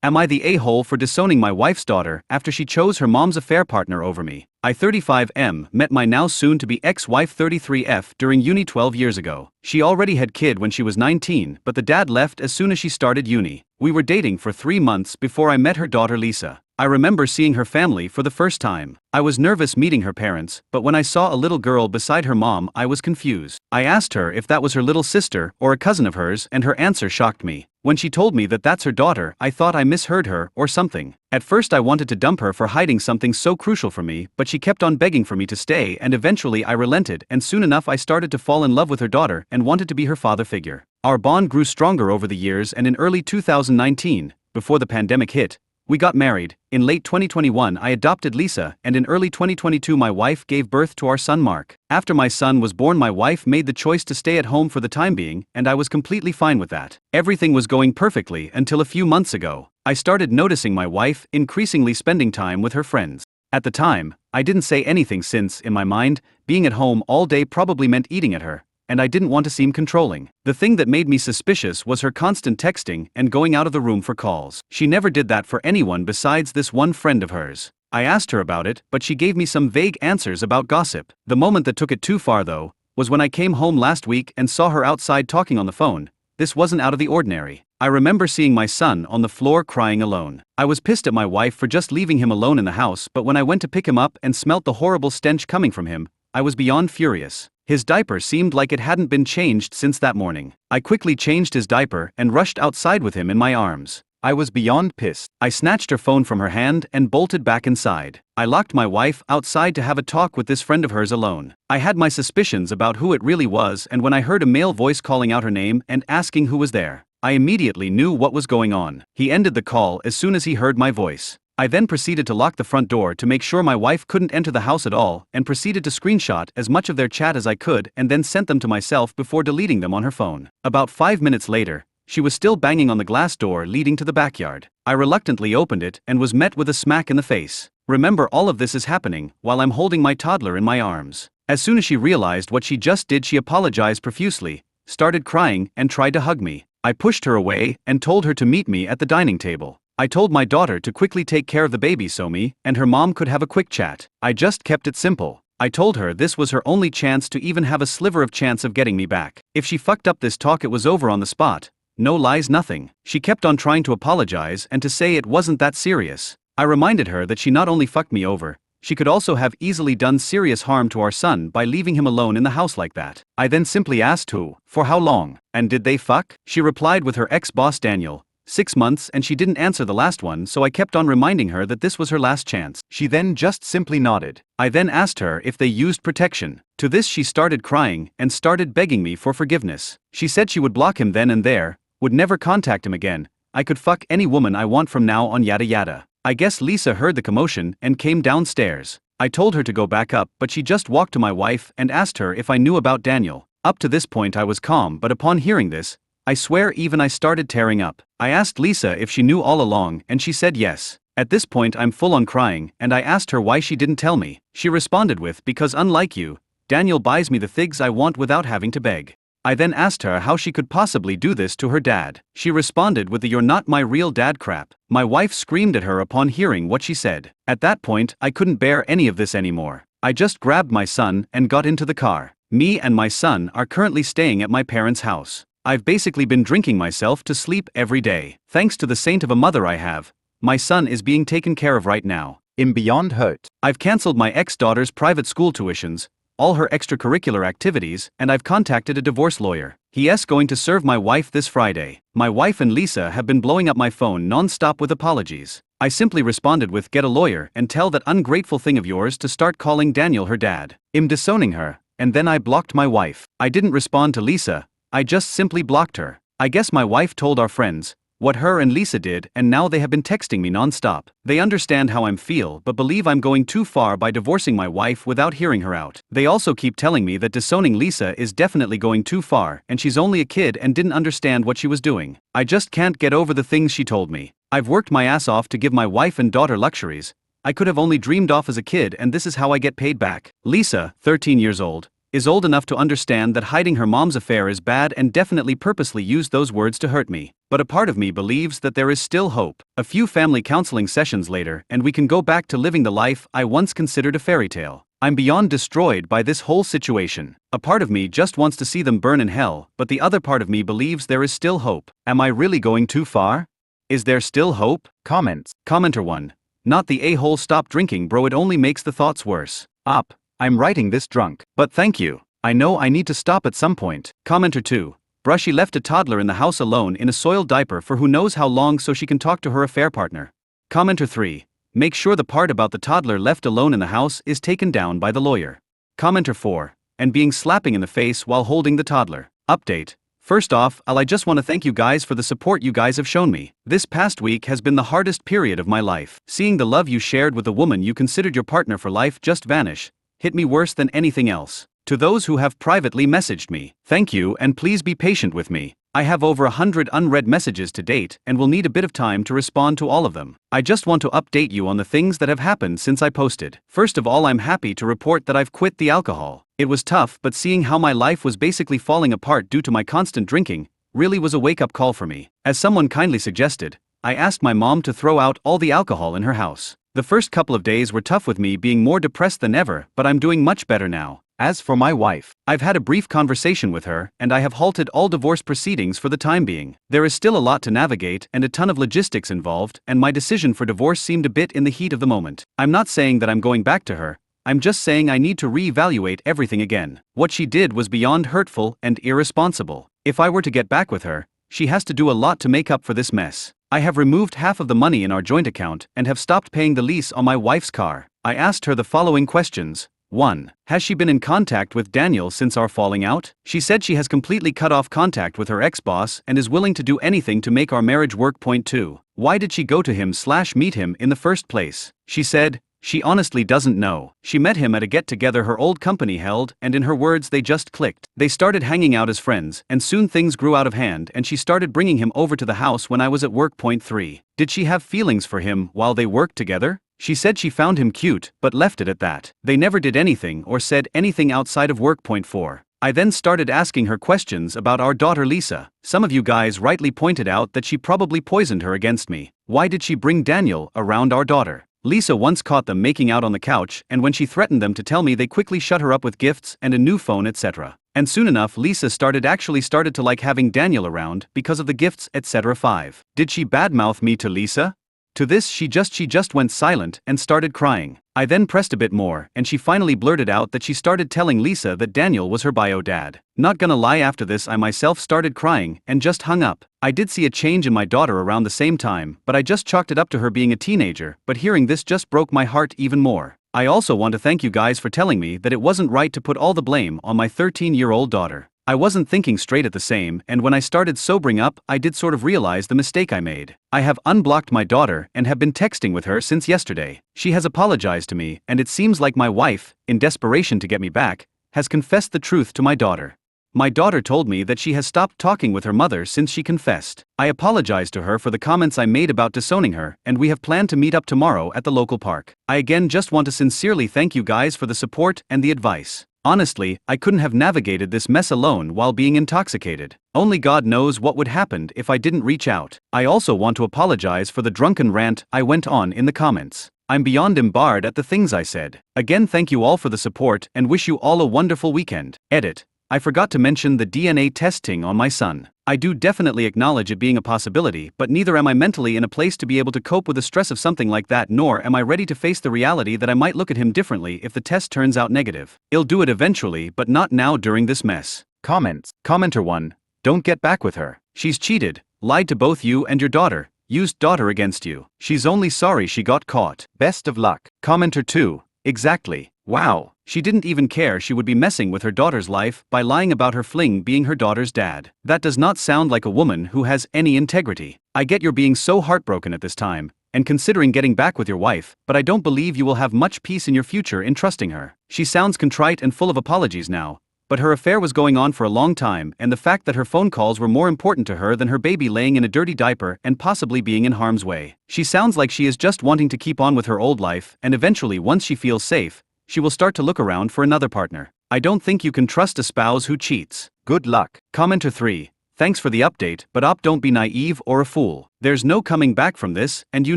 Am I the a-hole for disowning my wife's daughter after she chose her mom's affair partner over me? I 35M met my now soon-to-be ex-wife 33F during uni 12 years ago. She already had kid when she was 19, but the dad left as soon as she started uni. We were dating for 3 months before I met her daughter Lisa. I remember seeing her family for the first time. I was nervous meeting her parents, but when I saw a little girl beside her mom I was confused. I asked her if that was her little sister or a cousin of hers, and her answer shocked me. When she told me that that's her daughter, I thought I misheard her or something. At first I wanted to dump her for hiding something so crucial for me, but she kept on begging for me to stay, and eventually I relented, and soon enough I started to fall in love with her daughter and wanted to be her father figure. Our bond grew stronger over the years, and in early 2019, before the pandemic hit, we got married. In late 2021 I adopted Lisa, and in early 2022 my wife gave birth to our son Mark. After my son was born my wife made the choice to stay at home for the time being, and I was completely fine with that. Everything was going perfectly until a few months ago. I started noticing my wife increasingly spending time with her friends. At the time, I didn't say anything since, in my mind, being at home all day probably meant eating at her, and I didn't want to seem controlling. The thing that made me suspicious was her constant texting and going out of the room for calls. She never did that for anyone besides this one friend of hers. I asked her about it, but she gave me some vague answers about gossip. The moment that took it too far though, was when I came home last week and saw her outside talking on the phone. This wasn't out of the ordinary. I remember seeing my son on the floor crying alone. I was pissed at my wife for just leaving him alone in the house, but when I went to pick him up and smelt the horrible stench coming from him, I was beyond furious. His diaper seemed like it hadn't been changed since that morning. I quickly changed his diaper and rushed outside with him in my arms. I was beyond pissed. I snatched her phone from her hand and bolted back inside. I locked my wife outside to have a talk with this friend of hers alone. I had my suspicions about who it really was, and when I heard a male voice calling out her name and asking who was there, I immediately knew what was going on. He ended the call as soon as he heard my voice. I then proceeded to lock the front door to make sure my wife couldn't enter the house at all, and proceeded to screenshot as much of their chat as I could and then sent them to myself before deleting them on her phone. About 5 minutes later, she was still banging on the glass door leading to the backyard. I reluctantly opened it and was met with a smack in the face. Remember, all of this is happening while I'm holding my toddler in my arms. As soon as she realized what she just did, she apologized profusely, started crying, and tried to hug me. I pushed her away and told her to meet me at the dining table. I told my daughter to quickly take care of the baby so me and her mom could have a quick chat. I just kept it simple. I told her this was her only chance to even have a sliver of chance of getting me back. If she fucked up this talk, it was over on the spot. No lies, nothing. She kept on trying to apologize and to say it wasn't that serious. I reminded her that she not only fucked me over, she could also have easily done serious harm to our son by leaving him alone in the house like that. I then simply asked who, for how long, and did they fuck? She replied with her ex-boss Daniel. 6 months, and she didn't answer the last one, so I kept on reminding her that this was her last chance. She then just simply nodded. I then asked her if they used protection. To this she started crying and started begging me for forgiveness. She said she would block him then and there, would never contact him again, I could fuck any woman I want from now on, yada yada. I guess Lisa heard the commotion and came downstairs. I told her to go back up, but she just walked to my wife and asked her if I knew about Daniel. Up to this point I was calm, but upon hearing this, I swear even I started tearing up. I asked Lisa if she knew all along, and she said yes. At this point I'm full on crying, and I asked her why she didn't tell me. She responded with, because unlike you, Daniel buys me the things I want without having to beg. I then asked her how she could possibly do this to her dad. She responded with the "you're not my real dad" crap. My wife screamed at her upon hearing what she said. At that point I couldn't bear any of this anymore. I just grabbed my son and got into the car. Me and my son are currently staying at my parents' house. I've basically been drinking myself to sleep every day. Thanks to the saint of a mother I have, my son is being taken care of right now. I'm beyond hurt. I've cancelled my ex-daughter's private school tuitions, all her extracurricular activities, and I've contacted a divorce lawyer. He's going to serve my wife this Friday. My wife and Lisa have been blowing up my phone non-stop with apologies. I simply responded with, get a lawyer and tell that ungrateful thing of yours to start calling Daniel her dad. I'm disowning her, and then I blocked my wife. I didn't respond to Lisa, I just simply blocked her. I guess my wife told our friends what her and Lisa did, and now they have been texting me non-stop. They understand how I feel but believe I'm going too far by divorcing my wife without hearing her out. They also keep telling me that disowning Lisa is definitely going too far and she's only a kid and didn't understand what she was doing. I just can't get over the things she told me. I've worked my ass off to give my wife and daughter luxuries I could have only dreamed of as a kid, and this is how I get paid back. Lisa, 13 years old, is old enough to understand that hiding her mom's affair is bad and definitely purposely used those words to hurt me. But a part of me believes that there is still hope. A few family counseling sessions later, and we can go back to living the life I once considered a fairy tale. I'm beyond destroyed by this whole situation. A part of me just wants to see them burn in hell, but the other part of me believes there is still hope. Am I really going too far? Is there still hope? Comments. Commenter 1. Not the a-hole, stop drinking bro, it only makes the thoughts worse. Up. I'm writing this drunk. But thank you. I know I need to stop at some point. Commenter 2. Brushy left a toddler in the house alone in a soiled diaper for who knows how long so she can talk to her affair partner. Commenter 3. Make sure the part about the toddler left alone in the house is taken down by the lawyer. Commenter 4. And being slapping in the face while holding the toddler. Update. First off, I just want to thank you guys for the support you guys have shown me. This past week has been the hardest period of my life. Seeing the love you shared with the woman you considered your partner for life just vanish hit me worse than anything else. To those who have privately messaged me, thank you and please be patient with me. I have over 100 unread messages to date and will need a bit of time to respond to all of them. I just want to update you on the things that have happened since I posted. First of all, I'm happy to report that I've quit the alcohol. It was tough, but seeing how my life was basically falling apart due to my constant drinking really was a wake-up call for me. As someone kindly suggested, I asked my mom to throw out all the alcohol in her house. The first couple of days were tough with me being more depressed than ever, but I'm doing much better now. As for my wife, I've had a brief conversation with her, and I have halted all divorce proceedings for the time being. There is still a lot to navigate and a ton of logistics involved, and my decision for divorce seemed a bit in the heat of the moment. I'm not saying that I'm going back to her, I'm just saying I need to reevaluate everything again. What she did was beyond hurtful and irresponsible. If I were to get back with her, she has to do a lot to make up for this mess. I have removed half of the money in our joint account and have stopped paying the lease on my wife's car. I asked her the following questions. 1. Has she been in contact with Daniel since our falling out? She said she has completely cut off contact with her ex-boss and is willing to do anything to make our marriage work. 2. Why did she go to him/meet him in the first place? She said, she honestly doesn't know. She met him at a get-together her old company held, and in her words, they just clicked. They started hanging out as friends, and soon things grew out of hand and she started bringing him over to the house when I was at work. 3. Did she have feelings for him while they worked together? She said she found him cute, but left it at that. They never did anything or said anything outside of work. 4. I then started asking her questions about our daughter Lisa. Some of you guys rightly pointed out that she probably poisoned her against me. Why did she bring Daniel around our daughter? Lisa once caught them making out on the couch, and when she threatened them to tell me, they quickly shut her up with gifts and a new phone, etc. And soon enough, Lisa started to like having Daniel around because of the gifts, etc. 5. Did she badmouth me to Lisa? To this she just went silent and started crying. I then pressed a bit more, and she finally blurted out that she started telling Lisa that Daniel was her bio dad. Not gonna lie, after this I myself started crying and just hung up. I did see a change in my daughter around the same time, but I just chalked it up to her being a teenager, but hearing this just broke my heart even more. I also want to thank you guys for telling me that it wasn't right to put all the blame on my 13-year-old daughter. I wasn't thinking straight at the same, and when I started sobering up, I did sort of realize the mistake I made. I have unblocked my daughter and have been texting with her since yesterday. She has apologized to me, and it seems like my wife, in desperation to get me back, has confessed the truth to my daughter. My daughter told me that she has stopped talking with her mother since she confessed. I apologized to her for the comments I made about disowning her, and we have planned to meet up tomorrow at the local park. I again just want to sincerely thank you guys for the support and the advice. Honestly, I couldn't have navigated this mess alone while being intoxicated. Only God knows what would happen if I didn't reach out. I also want to apologize for the drunken rant I went on in the comments. I'm beyond embarrassed at the things I said. Again, thank you all for the support and wish you all a wonderful weekend. Edit. I forgot to mention the DNA testing on my son. I do definitely acknowledge it being a possibility, but neither am I mentally in a place to be able to cope with the stress of something like that, nor am I ready to face the reality that I might look at him differently if the test turns out negative. I'll do it eventually, but not now during this mess. Comments. Commenter 1. Don't get back with her. She's cheated, lied to both you and your daughter, used daughter against you. She's only sorry she got caught. Best of luck. Commenter 2. Exactly. Wow. She didn't even care she would be messing with her daughter's life by lying about her fling being her daughter's dad. That does not sound like a woman who has any integrity. I get you're being so heartbroken at this time, and considering getting back with your wife, but I don't believe you will have much peace in your future in trusting her. She sounds contrite and full of apologies now, but her affair was going on for a long time, and the fact that her phone calls were more important to her than her baby laying in a dirty diaper and possibly being in harm's way. She sounds like she is just wanting to keep on with her old life, and eventually once she feels safe, she will start to look around for another partner. I don't think you can trust a spouse who cheats. Good luck. Commenter 3. Thanks for the update, but don't be naive or a fool. There's no coming back from this, and you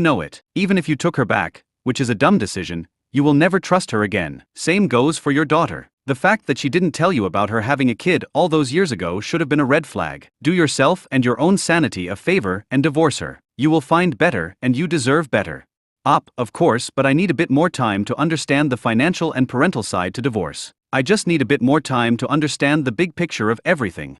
know it. Even if you took her back, which is a dumb decision, you will never trust her again. Same goes for your daughter. The fact that she didn't tell you about her having a kid all those years ago should have been a red flag. Do yourself and your own sanity a favor and divorce her. You will find better, and you deserve better. Of course, but I need a bit more time to understand the financial and parental side to divorce. I just need a bit more time to understand the big picture of everything.